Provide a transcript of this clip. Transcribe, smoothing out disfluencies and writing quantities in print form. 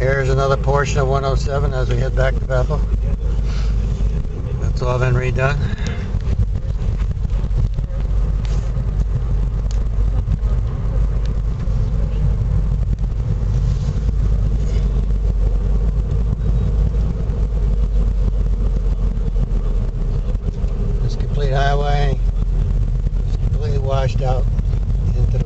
Here's another portion of 107 as we head back to Bethel. That's all been redone. This complete highway is completely washed out into the